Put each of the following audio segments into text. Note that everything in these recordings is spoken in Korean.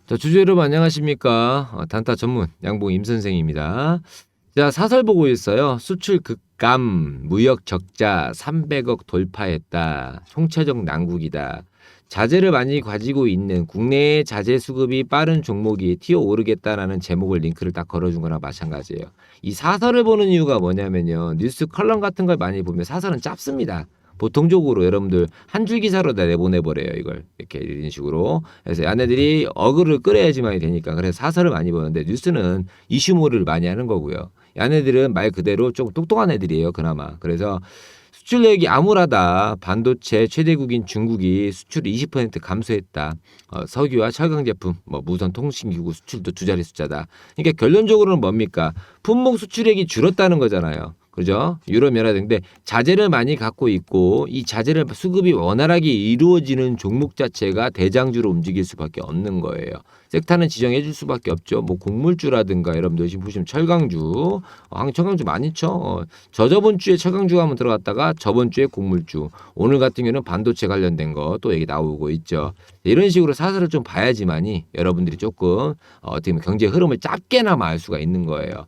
자, 주주 여러분 안녕하십니까? 단타 전문 양봉 임 선생입니다. 자, 사설 보고 있어요. 수출 급감, 무역 적자 300억 돌파했다. 총체적 난국이다. 자재를 많이 가지고 있는 국내의 자재 수급이 빠른 종목이 튀어오르겠다라는 제목을 링크를 딱 걸어준 거랑 마찬가지예요. 이 사설을 보는 이유가 뭐냐면요. 뉴스 컬럼 같은 걸 많이 보면 사설은 짧습니다. 보통적으로 여러분들 한 줄 기사로 다 내보내버려요. 이걸 이렇게 이런 식으로 그래서 얘네들이 어그를 끌어야지만이 되니까 그래서 사설을 많이 보는데 뉴스는 이슈몰이를 많이 하는 거고요. 얘네들은 말 그대로 조금 똑똑한 애들이에요. 그나마. 그래서 수출력이 암울하다. 반도체 최대국인 중국이 수출 20% 감소했다. 석유와 철강 제품, 무선 통신기구 수출도 두 자리 숫자다. 그러니까 결론적으로는 뭡니까? 품목 수출액이 줄었다는 거잖아요. 그죠? 유럽연합인데 자재를 많이 갖고 있고 이 자재를 수급이 원활하게 이루어지는 종목 자체가 대장주로 움직일 수밖에 없는 거예요. 섹터는 지정해 줄 수밖에 없죠. 뭐 곡물주라든가 여러분들 지금 보시면 철강주, 철강주 많이 쳐. 저저번 주에 철강주가 한번 들어갔다가 저번 주에 곡물주, 오늘 같은 경우는 반도체 관련된 거 또 얘기 나오고 있죠. 이런 식으로 사설을 좀 봐야지만이 여러분들이 조금 어떻게 보면 경제 흐름을 짧게나마 알 수가 있는 거예요.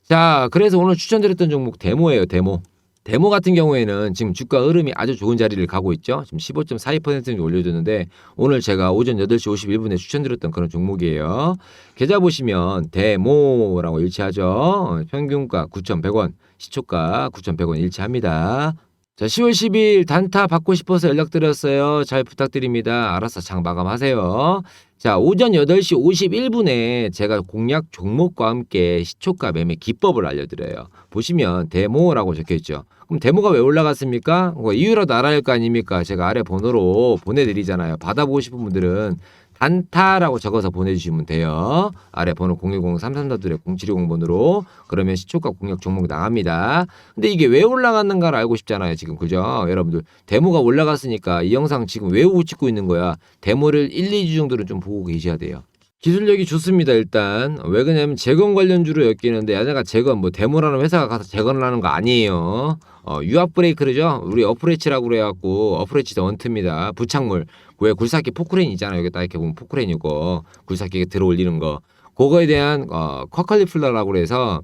자, 그래서 오늘 추천드렸던 종목 데모예요, 데모. 데모 같은 경우에는 지금 주가 흐름이 아주 좋은 자리를 가고 있죠. 지금 15.42% 올려줬는데 오늘 제가 오전 8시 51분에 추천드렸던 그런 종목이에요. 계좌 보시면 데모라고 일치하죠. 평균가 9,100원, 시초가 9,100원 일치합니다. 자, 10월 10일 단타 받고 싶어서 연락드렸어요. 잘 부탁드립니다. 알아서 장 마감하세요. 자, 오전 8시 51분에 제가 공략 종목과 함께 시초가 매매 기법을 알려드려요. 보시면 데모라고 적혀있죠. 그럼 데모가 왜 올라갔습니까? 이유라도 알아야 할 거 아닙니까? 제가 아래 번호로 보내드리잖아요. 받아보고 싶은 분들은 단타라고 적어서 보내주시면 돼요. 아래 번호 010-334-0720번으로 그러면 시초가 공략 종목 나갑니다. 근데 이게 왜 올라갔는가를 알고 싶잖아요. 지금 그죠? 여러분들 데모가 올라갔으니까 이 영상 지금 왜 보고 찍고 있는 거야? 데모를 1, 2주 정도는 좀 보고 계셔야 돼요. 기술력이 좋습니다. 일단 왜 그러냐면 재건 관련주로 엮이는데 얘네가 재건 데모라는 회사가 가서 재건을 하는 거 아니에요. 유압 브레이크죠. 우리 어프레치라고 그래갖고 어프레치 원트입니다. 부착물 왜 굴삭기 포크레인 있잖아요. 여기 딱 이렇게 보면 포크레인이고 굴삭기에 들어 올리는 거 그거에 대한 쿼컬리플러라고 그래서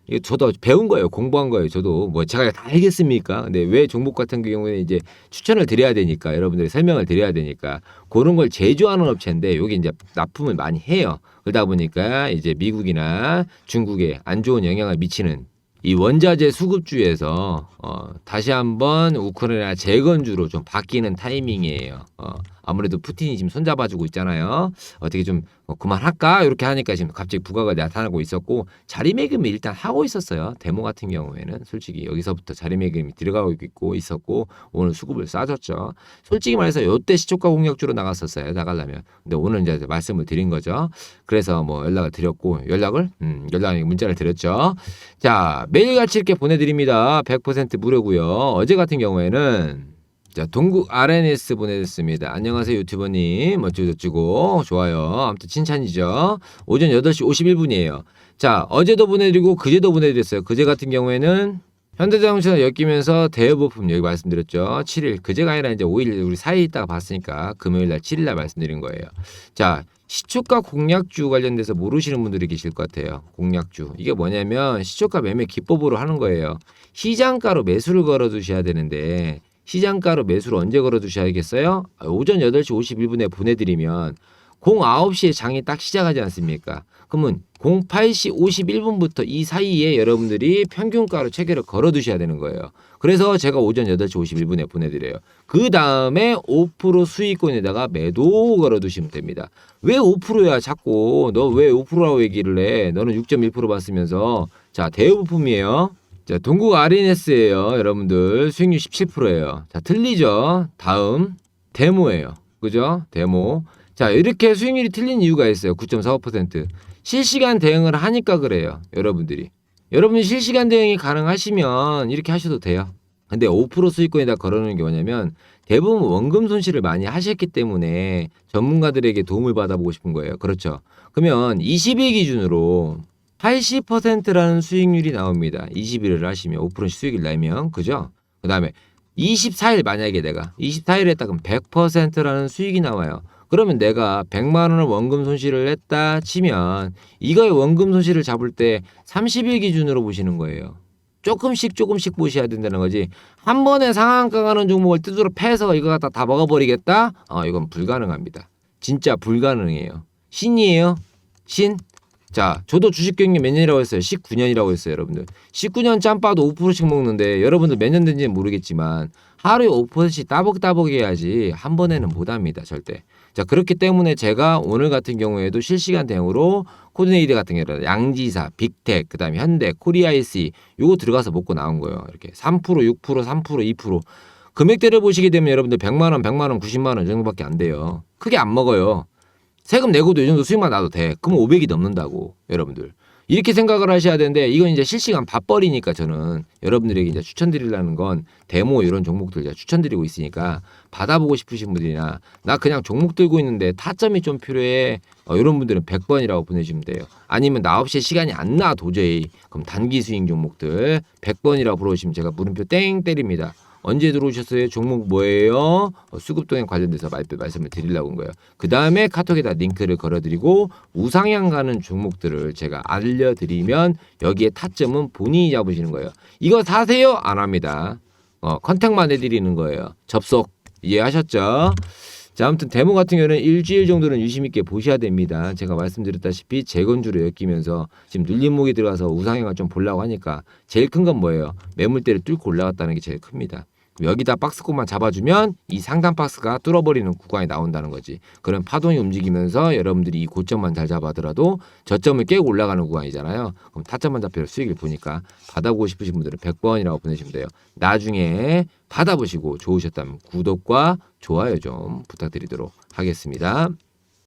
이게 저도 배운 거예요. 공부한 거예요. 저도 제가 다 알겠습니까? 근데 왜 종목 같은 경우에는 이제 추천을 드려야 되니까 여러분들이 설명을 드려야 되니까 그런 걸 제조하는 업체인데 여기 이제 납품을 많이 해요. 그러다 보니까 이제 미국이나 중국에 안 좋은 영향을 미치는 이 원자재 수급주에서 다시 한번 우크라이나 재건주로 좀 바뀌는 타이밍이에요. 아무래도 푸틴이 지금 손잡아주고 있잖아요. 어떻게 좀 그만할까? 이렇게 하니까 지금 갑자기 부각이 나타나고 있었고 자리매김을 일단 하고 있었어요. 데모 같은 경우에는 솔직히 여기서부터 자리매김이 들어가고 있고 있었고 오늘 수급을 싸줬죠. 솔직히 말해서 요때 시초가 공략주로 나갔었어요. 나가려면. 근데 오늘 이제 말씀을 드린 거죠. 그래서 연락을 드렸고 문자를 드렸죠. 자, 매일같이 이렇게 보내드립니다. 100% 무료고요. 어제 같은 경우에는 자, 동국 RNS 보내드렸습니다. 안녕하세요 유튜버님. 어쩌고저쩌고 좋아요. 아무튼 칭찬이죠. 오전 8시 51분이에요. 자, 어제도 보내드리고 그제도 보내드렸어요. 그제 같은 경우에는 현대자동차 엮이면서 대여부품 여기 말씀드렸죠. 7일 그제가 아니라 이제 5일 우리 4일 있다가 봤으니까 금요일날 7일날 말씀드린 거예요. 자, 시초가 공략주 관련돼서 모르시는 분들이 계실 것 같아요. 공략주 이게 뭐냐면 시초가 매매 기법으로 하는 거예요. 시장가로 매수를 걸어 두셔야 되는데 시장가로 매수를 언제 걸어 두셔야겠어요? 오전 8시 51분에 보내드리면 09시에 장이 딱 시작하지 않습니까? 그러면 08시 51분부터 이 사이에 여러분들이 평균가로 체결을 걸어 두셔야 되는 거예요. 그래서 제가 오전 8시 51분에 보내드려요. 그 다음에 5% 수익권에다가 매도 걸어 두시면 됩니다. 왜 5%야 자꾸 너 왜 5%라고 얘기를 해? 너는 6.1% 봤으면서 자 대여부품이에요. 자, 동국 RNS예요. 여러분들 수익률 17%예요. 자, 틀리죠? 다음 데모예요. 그죠? 데모. 자, 이렇게 수익률이 틀린 이유가 있어요. 9.45%. 실시간 대응을 하니까 그래요. 여러분들이 실시간 대응이 가능하시면 이렇게 하셔도 돼요. 근데 5% 수익권에다 걸어놓는 게 뭐냐면 대부분 원금 손실을 많이 하셨기 때문에 전문가들에게 도움을 받아보고 싶은 거예요. 그렇죠? 그러면 20일 기준으로 80%라는 수익률이 나옵니다. 20일을 하시면 5%씩 수익을 내면 그죠? 그 다음에 24일 만약에 내가 24일 했다 그럼 100%라는 수익이 나와요. 그러면 내가 100만 원을 원금 손실을 했다 치면 이거의 원금 손실을 잡을 때 30일 기준으로 보시는 거예요. 조금씩 보셔야 된다는 거지. 한 번에 상한가 가는 종목을 뜻으로 패서 이거 갖다 다 먹어버리겠다? 이건 불가능합니다. 진짜 불가능해요. 신이에요? 신? 자, 저도 주식 경력 몇 년이라고 했어요? 19년이라고 했어요, 여러분들. 19년 짬바도 5%씩 먹는데 여러분들 몇 년 된지는 모르겠지만 하루에 5%씩 따벅따벅 해야지 한 번에는 못 합니다, 절대. 자, 그렇기 때문에 제가 오늘 같은 경우에도 실시간 대응으로 코드네이드 같은 경우는 양지사, 빅텍, 그다음에 현대, 코리아이씨 요거 들어가서 먹고 나온 거예요. 이렇게 3%, 6%, 3%, 2%. 금액대를 보시게 되면 여러분들 100만 원, 100만 원, 90만 원 정도밖에 안 돼요. 크게 안 먹어요. 세금 내고도 이 정도 수익만 나도 돼. 그럼 500이 넘는다고, 여러분들. 이렇게 생각을 하셔야 되는데 이건 이제 실시간 밥벌이니까 저는 여러분들에게 이제 추천드리려는 건 데모 이런 종목들 제가 추천드리고 있으니까 받아보고 싶으신 분들이나 나 그냥 종목 들고 있는데 타점이 좀 필요해. 이런 분들은 100번이라고 보내주시면 돼요. 아니면 나 없이 시간이 안 나 도저히. 그럼 단기 수익 종목들 100번이라고 불러오시면 제가 물음표 땡 때립니다. 언제 들어오셨어요? 종목 뭐예요? 수급동행 관련돼서 말씀을 드리려고 한 거예요. 그 다음에 카톡에다 링크를 걸어드리고 우상향 가는 종목들을 제가 알려드리면 여기에 타점은 본인이 잡으시는 거예요. 이거 사세요? 안 합니다. 컨택만 해드리는 거예요. 접속 이해하셨죠? 자, 아무튼 데모 같은 경우는 일주일 정도는 유심 있게 보셔야 됩니다. 제가 말씀드렸다시피 재건주로 엮이면서 지금 눌림목이 들어가서 우상향을 좀 보려고 하니까 제일 큰 건 뭐예요? 매물대를 뚫고 올라갔다는 게 제일 큽니다. 여기다 박스권만 잡아주면 이 상단 박스가 뚫어버리는 구간이 나온다는 거지. 그럼 파동이 움직이면서 여러분들이 이 고점만 잘 잡아더라도 저점을 깨고 올라가는 구간이잖아요. 그럼 타점만 잡혀 수익을 보니까 받아보고 싶으신 분들은 100번이라고 보내시면 돼요. 나중에 받아보시고 좋으셨다면 구독과 좋아요 좀 부탁드리도록 하겠습니다.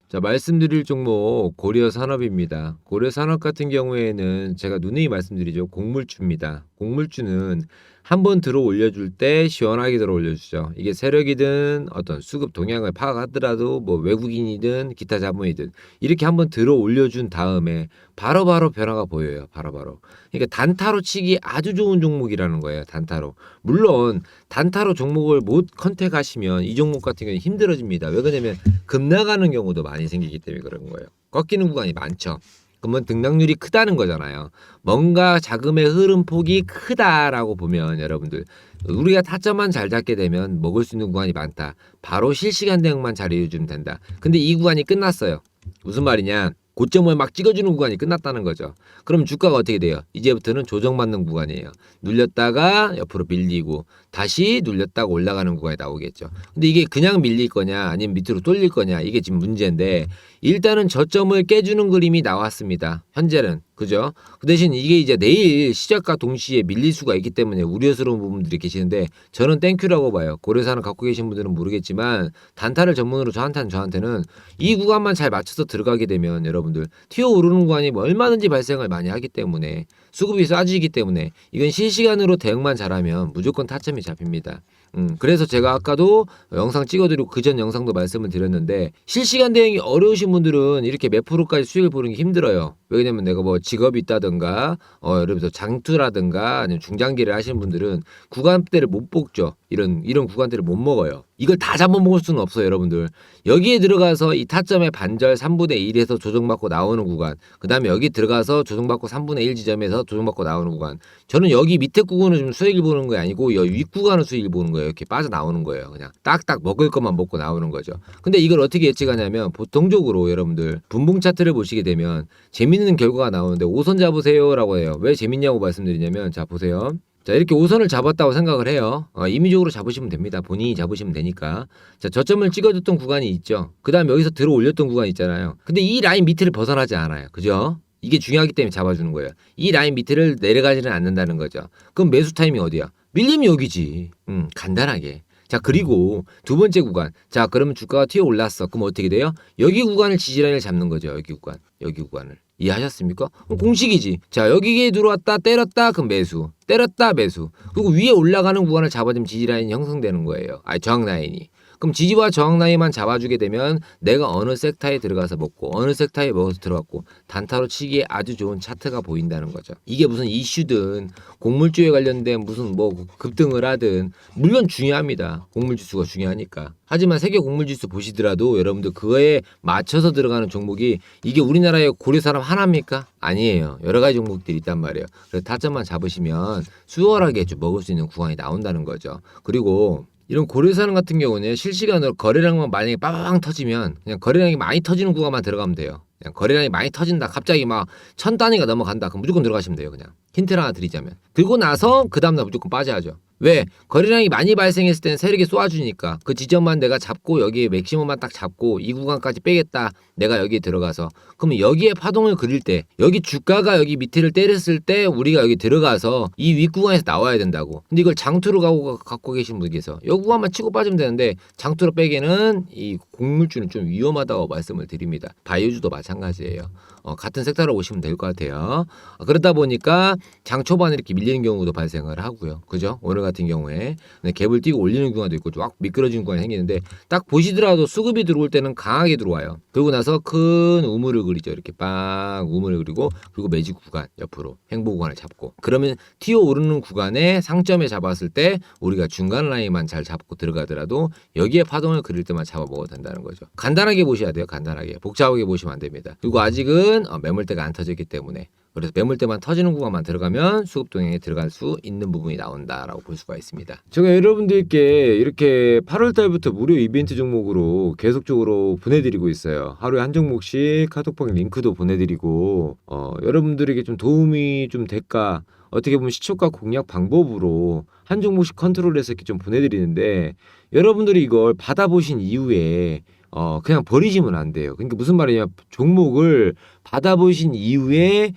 자, 말씀드릴 종목 고려산업입니다. 고려산업 같은 경우에는 제가 누누이 말씀드리죠. 곡물주입니다. 곡물주는 한번 들어 올려줄 때 시원하게 들어 올려주죠. 이게 세력이든 어떤 수급 동향을 파악하더라도 뭐 외국인이든 기타 자본이든 이렇게 한번 들어 올려준 다음에 바로바로 변화가 보여요. 바로바로. 그러니까 단타로 치기 아주 좋은 종목이라는 거예요. 단타로. 물론 단타로 종목을 못 컨택하시면 이 종목 같은 경우는 힘들어집니다. 왜 그러냐면 급 나가는 경우도 많이 생기기 때문에 그런 거예요. 꺾이는 구간이 많죠. 그러면 등락률이 크다는 거잖아요. 뭔가 자금의 흐름 폭이 크다라고 보면 여러분들 우리가 타점만 잘 잡게 되면 먹을 수 있는 구간이 많다. 바로 실시간 대응만 잘 해주면 된다. 근데 이 구간이 끝났어요. 무슨 말이냐? 고점을 막 찍어주는 구간이 끝났다는 거죠. 그럼 주가가 어떻게 돼요? 이제부터는 조정받는 구간이에요. 눌렸다가 옆으로 밀리고 다시 눌렸다가 올라가는 구간이 나오겠죠. 근데 이게 그냥 밀릴 거냐 아니면 밑으로 뚫릴 거냐 이게 지금 문제인데 일단은 저점을 깨주는 그림이 나왔습니다. 현재는. 그죠? 그 대신 이게 이제 내일 시작과 동시에 밀릴 수가 있기 때문에 우려스러운 부분들이 계시는데 저는 땡큐라고 봐요. 고려산을 갖고 계신 분들은 모르겠지만 단타를 전문으로 저한테는 이 구간만 잘 맞춰서 들어가게 되면 여러분들 튀어 오르는 구간이 뭐 얼마든지 발생을 많이 하기 때문에 수급이 쏴지기 때문에 이건 실시간으로 대응만 잘하면 무조건 타점이 잡힙니다. 그래서 제가 아까도 영상 찍어드리고 그전 영상도 말씀을 드렸는데 실시간 대응이 어려우신 분들은 이렇게 몇 프로까지 수익을 보는 게 힘들어요. 왜냐면 내가 뭐 직업이 있다든가 예를 들어서 장투라든가 아니면 중장기를 하시는 분들은 구간대를 못 뽑죠. 이런 구간대를 못 먹어요. 이걸 다 잡아먹을 수는 없어요, 여러분들. 여기에 들어가서 이 타점의 반절 3분의 1에서 조정받고 나오는 구간, 그 다음에 여기 들어가서 조정받고 3분의 1 지점에서 조정받고 나오는 구간. 저는 여기 밑에 구간을 좀 수익을 보는 게 아니고 여기 윗 구간을 수익을 보는 거예요. 이렇게 빠져나오는 거예요. 그냥 딱딱 먹을 것만 먹고 나오는 거죠. 근데 이걸 어떻게 예측하냐면 보통적으로 여러분들 분봉 차트를 보시게 되면 재밌는 결과가 나오는데 5선 잡으세요라고 해요. 왜 재밌냐고 말씀드리냐면 자 보세요. 자 이렇게 5선을 잡았다고 생각을 해요. 임의적으로 잡으시면 됩니다. 본인이 잡으시면 되니까. 자 저점을 찍어줬던 구간이 있죠. 그 다음에 여기서 들어 올렸던 구간이 있잖아요. 근데 이 라인 밑을 벗어나지 않아요. 그죠? 이게 중요하기 때문에 잡아주는 거예요. 이 라인 밑을 내려가지는 않는다는 거죠. 그럼 매수 타이밍 어디야? 밀리면 여기지. 간단하게. 자 그리고 두 번째 구간. 자 그러면 주가가 튀어 올랐어. 그럼 어떻게 돼요? 여기 구간을 지지라인을 잡는 거죠. 여기 구간을. 이해하셨습니까? 공식이지. 자 여기에 들어왔다 때렸다 그럼 매수. 때렸다 매수. 그리고 위에 올라가는 구간을 잡아주면 지지라인이 형성되는 거예요. 저항 라인이. 그럼 지지와 저항 라인만 잡아주게 되면 내가 어느 섹터에 들어가서 먹고 어느 섹터에 먹어서 들어갔고 단타로 치기에 아주 좋은 차트가 보인다는 거죠. 이게 무슨 이슈든 곡물주에 관련된 무슨 뭐 급등을 하든 물론 중요합니다. 곡물지수가 중요하니까. 하지만 세계 곡물지수 보시더라도 여러분들 그거에 맞춰서 들어가는 종목이 이게 우리나라의 고려 사람 하나입니까? 아니에요. 여러 가지 종목들이 있단 말이에요. 그래서 타점만 잡으시면 수월하게 좀 먹을 수 있는 구간이 나온다는 거죠. 그리고 이런 고려사는 같은 경우는 실시간으로 거래량만 만약에 빠방 터지면 그냥 거래량이 많이 터지는 구간만 들어가면 돼요. 그냥 거래량이 많이 터진다. 갑자기 막 1000단위가 넘어간다. 그럼 무조건 들어가시면 돼요. 그냥 힌트를 하나 드리자면. 그리고 나서 그 다음날 무조건 빠져야죠. 왜? 거래량이 많이 발생했을 때는 세력이 쏘아주니까 그 지점만 내가 잡고 여기에 맥시멈만 딱 잡고 이 구간까지 빼겠다. 내가 여기에 들어가서 그러면 여기에 파동을 그릴 때 여기 주가가 여기 밑을 때렸을 때 우리가 여기 들어가서 이 윗구간에서 나와야 된다고. 근데 이걸 장투로 갖고 계신 분께서 이 구간만 치고 빠지면 되는데 장투로 빼기에는 이 곡물주는 좀 위험하다고 말씀을 드립니다. 바이오주도 마찬가지예요. 같은 섹터로 보시면 될 것 같아요. 그러다 보니까 장 초반에 이렇게 밀리는 경우도 발생을 하고요. 그죠? 오늘 같은 경우에 갭을 띄고 올리는 구간도 있고 쫙 미끄러지는 구간이 생기는데 딱 보시더라도 수급이 들어올 때는 강하게 들어와요. 그러고 나서 큰 우물을 그리죠. 이렇게 빵 우물을 그리고 그리고 매직 구간 옆으로 행보 구간을 잡고 그러면 튀어 오르는 구간에 상점에 잡았을 때 우리가 중간 라인만 잘 잡고 들어가더라도 여기에 파동을 그릴 때만 잡아 먹어도 된다는 거죠. 간단하게 보셔야 돼요. 간단하게. 복잡하게 보시면 안 됩니다. 그리고 아직은 매물대가 안 터졌기 때문에 그래서 매물대만 터지는 구간만 들어가면 수급 동향에 들어갈 수 있는 부분이 나온다라고 볼 수가 있습니다. 제가 여러분들께 이렇게 8월 달부터 무료 이벤트 종목으로 계속적으로 보내드리고 있어요. 하루에 한 종목씩 카톡방 링크도 보내드리고 여러분들에게 좀 도움이 좀 될까 어떻게 보면 시초가 공략 방법으로 한 종목씩 컨트롤해서 이렇게 좀 보내드리는데 여러분들이 이걸 받아보신 이후에 그냥 버리시면 안 돼요. 그러니까 무슨 말이냐 종목을 받아보신 이후에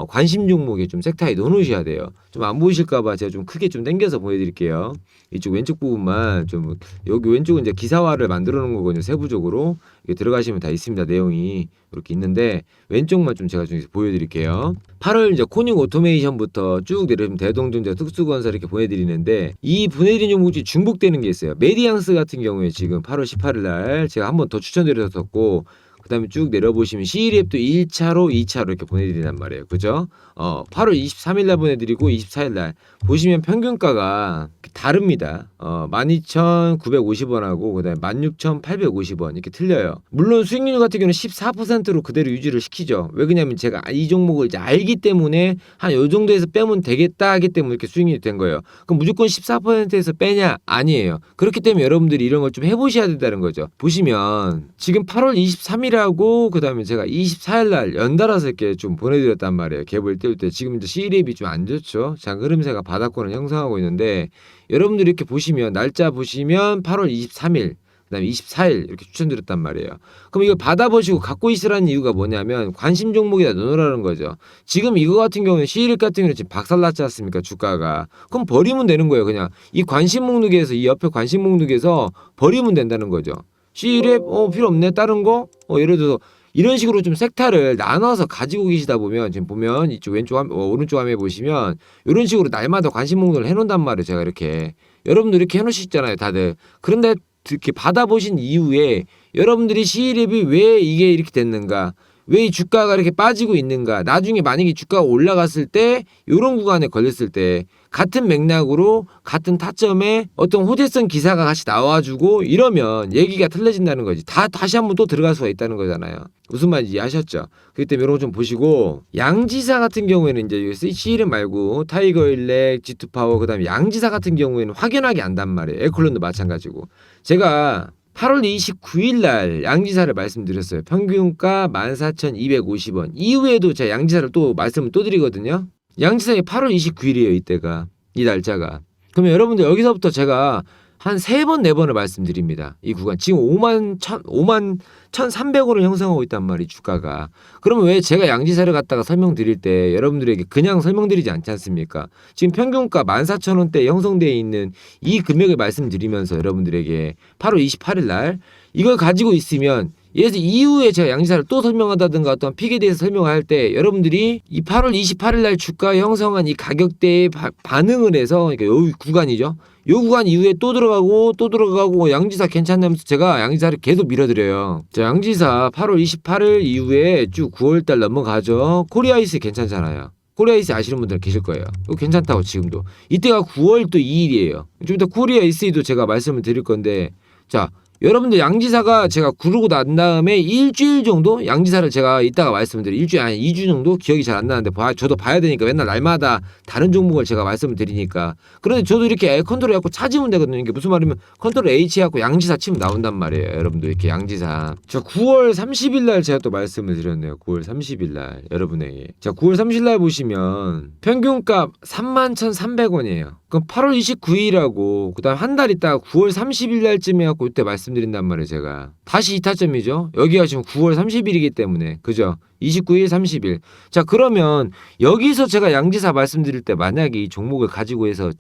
관심 종목에 좀 섹터에 넣어놓으셔야 돼요. 좀 안 보이실까봐 제가 좀 크게 좀 당겨서 보여드릴게요. 이쪽 왼쪽 부분만 좀 여기 왼쪽은 이제 기사화를 만들어 놓은 거거든요. 세부적으로 이게 들어가시면 다 있습니다. 내용이 이렇게 있는데 왼쪽만 좀 제가 좀 보여드릴게요. 8월 이제 코닝 오토메이션부터 쭉 내려오면 대동전자, 특수건설 이렇게 보내드리는데 이 보내드린 종목이 중복되는 게 있어요. 메디앙스 같은 경우에 지금 8월 18일 날 제가 한 번 더 추천드렸었고 그 다음에 쭉 내려보시면 C랩도 1차로 2차로 이렇게 보내드린단 말이에요. 그죠? 8월 23일 날 보내드리고 24일 날 보시면 평균가가 다릅니다. 12,950원하고 그 다음에 16,850원 이렇게 틀려요. 물론 수익률 같은 경우는 14%로 그대로 유지를 시키죠. 왜 그러냐면 제가 이 종목을 이제 알기 때문에 한 요 정도에서 빼면 되겠다 하기 때문에 이렇게 수익률이 된 거예요. 그럼 무조건 14%에서 빼냐? 아니에요. 그렇기 때문에 여러분들이 이런 걸 좀 해보셔야 된다는 거죠. 보시면 지금 8월 23일하고 그 다음에 제가 24일 날 연달아서 이렇게 좀 보내드렸단 말이에요. 갭을 띄울 때 지금 이제 C랩이 좀 안 좋죠. 장 흐름세가 바닥권을 형성하고 있는데 여러분들이 이렇게 보시면 날짜 보시면 8월 23일 그다음에 24일 이렇게 추천드렸단 말이에요. 그럼 이걸 받아보시고 갖고 있으라는 이유가 뭐냐면 관심 종목에다 넣으라는 거죠. 지금 이거 같은 경우는 C랩 같은 경우는 지금 박살났지 않습니까? 주가가. 그럼 버리면 되는 거예요. 그냥 이 관심 목록에서 이 옆에 관심 목록에서 버리면 된다는 거죠. C랩 필요 없네. 다른 거 예를 들어서 이런 식으로 좀 섹터를 나눠서 가지고 계시다 보면 지금 보면 이쪽 왼쪽 오른쪽 화면에 보시면 이런 식으로 날마다 관심 목록을 해놓는단 말이에요. 제가 이렇게 여러분들 이렇게 해놓으시잖아요, 다들. 그런데 이렇게 받아보신 이후에 여러분들이 C랩이 왜 이게 이렇게 됐는가? 왜 이 주가가 이렇게 빠지고 있는가? 나중에 만약에 주가가 올라갔을 때 이런 구간에 걸렸을 때 같은 맥락으로 같은 타점에 어떤 호재성 기사가 같이 나와주고 이러면 얘기가 틀려진다는 거지. 다시 한번 또 들어갈 수가 있다는 거잖아요. 무슨 말인지 이해하셨죠? 그렇기 때문에 이런 거 좀 보시고 양지사 같은 경우에는 이제 C랩 말고 타이거일렉, G2파워 그다음에 양지사 같은 경우에는 확연하게 안단 말이에요. 에콜론도 마찬가지고. 제가 8월 29일 날 양지사를 말씀드렸어요. 평균가 14,250원. 이후에도 제가 양지사를 또 말씀을 또 드리거든요. 양지사가 8월 29일이에요. 이때가. 이 날짜가. 그러면 여러분들 여기서부터 제가 한 3번, 4번을 말씀드립니다. 이 구간. 지금 51,300원을 형성하고 있단 말이에요. 주가가. 그러면 왜 제가 양지사를 갖다가 설명드릴 때 여러분들에게 그냥 설명드리지 않지 않습니까? 지금 평균가 14,000원대 형성되어 있는 이 금액을 말씀드리면서 여러분들에게 8월 28일 날 이걸 가지고 있으면 예를 들어 이후에 제가 양지사를 또 설명하다든가 어떤 픽에 대해서 설명할 때 여러분들이 이 8월 28일 날 주가 형성한 이 가격대에 반응을 해서 그러니까 요 구간이죠. 요 구간 이후에 또 들어가고 양지사 괜찮냐면서 제가 양지사를 계속 밀어드려요. 자, 양지사 8월 28일 이후에 쭉 9월 달 넘어가죠. 코리아이스 괜찮잖아요. 코리아이스 아시는 분들 계실 거예요. 이거 괜찮다고 지금도. 이때가 9월 또 2일이에요. 좀 이따 코리아이스도 제가 말씀을 드릴 건데 자, 여러분들 양지사가 제가 구르고 난 다음에 일주일 정도 양지사를 제가 이따가 말씀을 일주일 아니 2주 정도 기억이 잘 안 나는데 저도 봐야 되니까 맨날 날마다 다른 종목을 제가 말씀을 드리니까 그런데 저도 이렇게 컨트롤 해갖고 찾으면 되거든요. 이게 무슨 말이면 컨트롤 H 해갖고 양지사 치면 나온단 말이에요. 여러분들 이렇게 양지사. 자, 9월 30일 날 제가 또 말씀을 드렸네요. 9월 30일 날 여러분에게. 자, 9월 30일 날 보시면 평균값 31,300원이에요. 그럼 8월 29일하고 그다음 한 달 있다가 9월 30일 날쯤에 갖고 이때 말씀드린단 말이에요. 제가 다시 이타점이죠. 여기가 지금 9월 30일이기 때문에 그죠? 29일, 30일. 자, 그러면 여기서 제가 양지사 말씀드릴 때 만약에 이 종목을 가지고 해서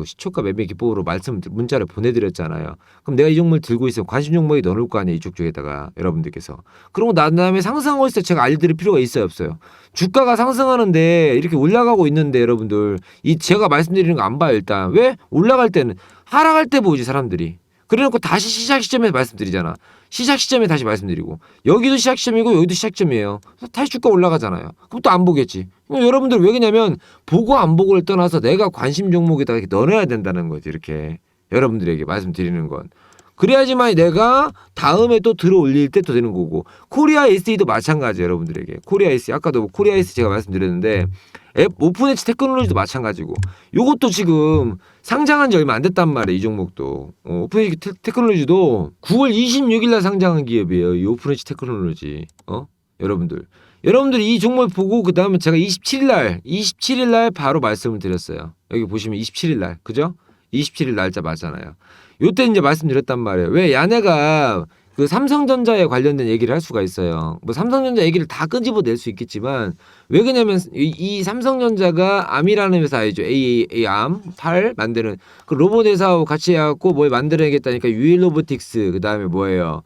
시초가 매매 기법으로 문자를 보내드렸잖아요. 그럼 내가 이 종목을 들고 있으면 관심 종목에 넣어놓을 거 아니에요. 이쪽 쪽에다가 여러분들께서. 그러고 난 다음에 상승하고 있을 때 제가 알려드릴 필요가 있어요, 없어요? 주가가 상승하는데 이렇게 올라가고 있는데 여러분들 이 제가 말씀드리는 거 안 봐요. 일단 왜? 올라갈 때는 하락할 때 보지 사람들이. 그래놓고 다시 시작 시점에 말씀드리잖아. 시작 시점에 다시 말씀드리고 여기도 시작 시점이고 여기도 시작 시점이에요. 다시 주가 올라가잖아요. 그럼 또 안 보겠지. 여러분들 왜 그러냐면 보고 안 보고를 떠나서 내가 관심 종목에다가 이렇게 넣어놔야 된다는 거지. 이렇게 여러분들에게 말씀드리는 건. 그래야지만 내가 다음에 또 들어 올릴 때 또 되는 거고 코리아 SE도 마찬가지예요. 여러분들에게 코리아 SE 아까도 코리아 SE 제가 말씀드렸는데 오픈엣지 테크놀로지도 마찬가지고 요것도 지금 상장한 지 얼마 안 됐단 말이에요. 이 종목도 오픈엣지 테크놀로지도 9월 26일 날 상장한 기업이에요. 이 오픈엣지 테크놀로지 여러분들 이 종목을 보고 그 다음에 제가 27일 날 바로 말씀을 드렸어요. 여기 보시면 27일 날 그죠? 27일 날짜 맞잖아요. 요때 이제 말씀드렸단 말이에요. 왜 야네가 그 삼성전자에 관련된 얘기를 할 수가 있어요. 뭐 삼성전자 얘기를 다 끄집어낼 수 있겠지만 왜 그러냐면 이 삼성전자가 암이라는 회사 알죠? AM 8 만드는 그 로봇 회사하고 같이 해갖고 뭘 만들어야겠다니까 유일로보틱스 그 다음에 뭐예요?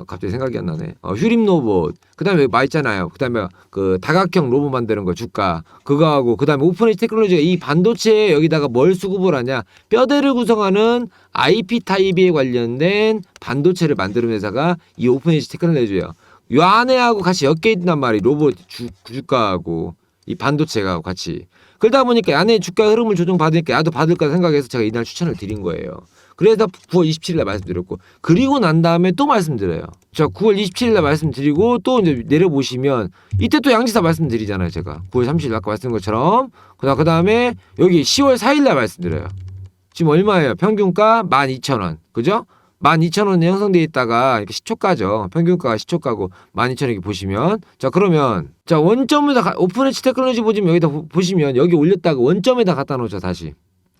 갑자기 생각이 안 나네. 휴림 로봇. 그다음에 막 있잖아요. 그다음에 그 다각형 로봇 만드는 거 주가 그거하고 그다음에 오픈엣지 테크놀로지가 이 반도체에 여기다가 뭘 수급을 하냐? 뼈대를 구성하는 IP 타입에 관련된 반도체를 만드는 회사가 이 오픈엣지 테크놀로지예요. 요 안에하고 같이 엮여 있단 말이 로봇 주가하고 이 반도체가 같이. 그러다 보니까 안에 주가 흐름을 조정받으니까 나도 받을까 생각해서 제가 이날 추천을 드린 거예요. 그래서 9월 27일 날 말씀드렸고 그리고 난 다음에 또 말씀드려요. 자, 9월 27일 날 말씀드리고 또 이제 내려보시면 이때 또 양지사 말씀드리잖아요. 제가 9월 30일 아까 말씀드린 것처럼 그 다음에 여기 10월 4일 날 말씀드려요. 지금 얼마예요? 평균가 12,000원 그죠? 12,000원에 형성되어 있다가 이렇게 시초가죠. 평균가가 시초가고 12,000원 이렇게 보시면 자 그러면 자 원점에다 오픈엣지 테크놀로지 보시면 여기다 보시면 여기 올렸다가 원점에다 갖다 놓죠 다시.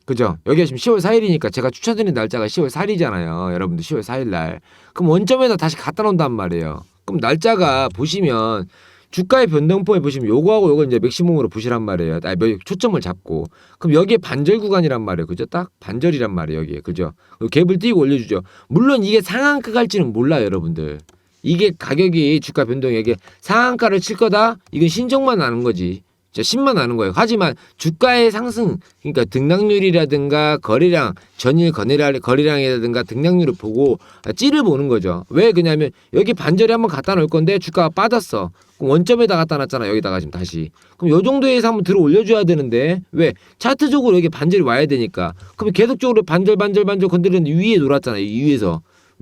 그죠? 여기가 지금 10월 4일이니까 제가 추천드린 날짜가 10월 4일이잖아요. 여러분들 10월 4일 날. 그럼 원점에다 다시 갖다 놓는단 말이에요. 그럼 날짜가 보시면 주가의 변동폭에 보시면 요거하고 요거 이제 맥시멈으로 보시란 말이에요. 초점을 잡고. 그럼 여기에 반절 구간이란 말이에요. 그죠? 딱 반절이란 말이에요. 여기에. 그죠? 갭을 띄고 올려주죠. 물론 이게 상한가 갈지는 몰라요. 여러분들. 이게 가격이 주가 변동이 이게 상한가를 칠 거다? 이건 신청만 나는 거지. 10만 나는 거예요. 하지만 주가의 상승, 그러니까 등락률이라든가 거래량, 전일 거래량이라든가 등락률을 보고 찌를 보는 거죠. 왜 그러냐면 여기 반절에 한번 갖다 놓을 건데 주가가 빠졌어. 그럼 원점에다 갖다 놨잖아. 여기다가 지금 다시. 그럼 요 정도에서 한번 들어 올려줘야 되는데 왜? 차트적으로 여기 반절이 와야 되니까. 그럼 계속적으로 반절 건드리는데 위에 놀았잖아요.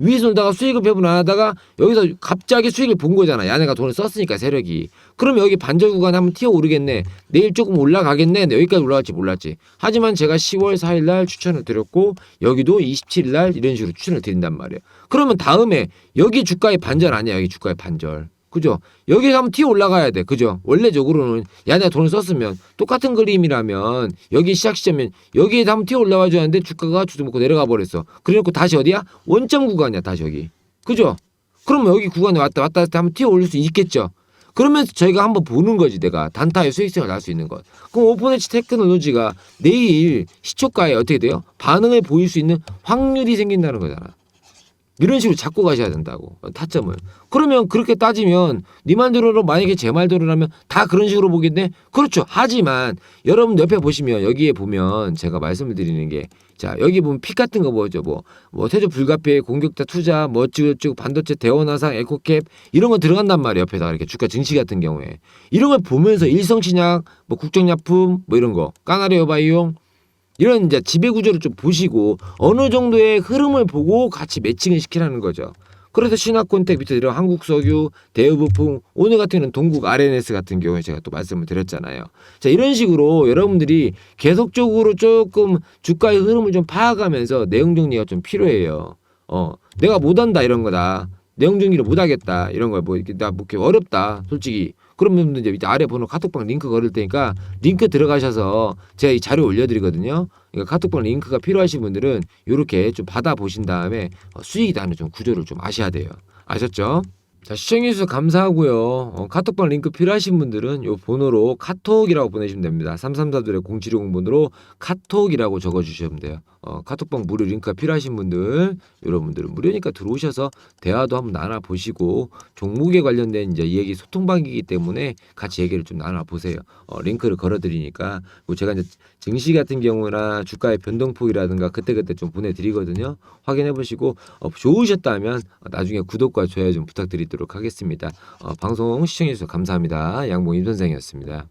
위에서 놀다가 수익을 배분 안 하다가 여기서 갑자기 수익을 본 거잖아. 야네가 돈을 썼으니까 세력이. 그러면 여기 반절 구간에 한번 튀어 오르겠네. 내일 조금 올라가겠네. 여기까지 올라갈지 몰랐지. 하지만 제가 10월 4일 날 추천을 드렸고 여기도 27일 날 이런 식으로 추천을 드린단 말이에요. 그러면 다음에 여기 주가의 반절 아니야. 여기 주가의 반절. 그죠? 여기에 한번 튀어 올라가야 돼. 그죠? 원래적으로는 야네가 돈을 썼으면 똑같은 그림이라면 여기 시작 시점이면 여기에 한번 튀어 올라와 줘야 하는데 주가가 주저먹고 내려가 버렸어. 그래놓고 다시 어디야? 원점 구간이야. 다시 여기. 그죠? 그러면 여기 구간에 왔다 한번 튀어 올릴 수 있겠죠? 그러면서 저희가 한번 보는 거지. 내가 단타의 수익성을 날 수 있는 것. 그럼 오픈엣지 테크놀로지가 내일 시초가에 어떻게 돼요? 반응을 보일 수 있는 확률이 생긴다는 거잖아. 이런 식으로 잡고 가셔야 된다고 타점을. 그러면 그렇게 따지면 네 말대로 만약에 제 말대로라면 다 그런 식으로 보겠네. 그렇죠. 하지만 여러분 옆에 보시면 여기에 보면 제가 말씀을 드리는 게 자 여기 보면 픽 같은 거 뭐죠 뭐 태조 불가피해 공격자 투자 뭐 어찌고저찌고 반도체 대원화상 에코캡 이런 거 들어간단 말이에요. 옆에다가 이렇게 주가 증시 같은 경우에 이런 걸 보면서 일성신약 뭐 국정약품 뭐 이런 거 까나리오 바이오 이런 이제 지배 구조를 좀 보시고 어느 정도의 흐름을 보고 같이 매칭을 시키라는 거죠. 그래서 신화콘텍 밑에 들어 한국석유, 대우부품, 오늘 같은 경우는 동국 RNS 같은 경우에 제가 또 말씀을 드렸잖아요. 자 이런 식으로 여러분들이 계속적으로 조금 주가의 흐름을 좀 파악하면서 내용 정리가 좀 필요해요. 내가 못한다 이런 거다. 내용 정리를 못하겠다 이런 거뭐 이렇게 나 뭐 이렇게 어렵다 솔직히. 그러면 이제 아래 번호 카톡방 링크 걸을 테니까 링크 들어가셔서 제가 이 자료 올려드리거든요. 그러니까 카톡방 링크가 필요하신 분들은 이렇게 좀 받아 보신 다음에 수익이 나는 좀 구조를 좀 아셔야 돼요. 아셨죠? 자 시청해주셔서 감사하고요. 카톡방 링크 필요하신 분들은 요 번호로 카톡이라고 보내시면 됩니다. 334-0710 번호로 카톡이라고 적어주시면 돼요. 카톡방 무료 링크가 필요하신 분들 여러분들은 무료니까 들어오셔서 대화도 한번 나눠보시고 종목에 관련된 이제 이 얘기 소통방이기 때문에 같이 얘기를 좀 나눠보세요. 링크를 걸어드리니까 제가 이제 증시 같은 경우나 주가의 변동폭이라든가 그때그때 좀 보내드리거든요. 확인해보시고 좋으셨다면 나중에 구독과 좋아요 좀 부탁드리도록 하겠습니다. 방송 시청해주셔서 감사합니다. 양봉 임선생이었습니다.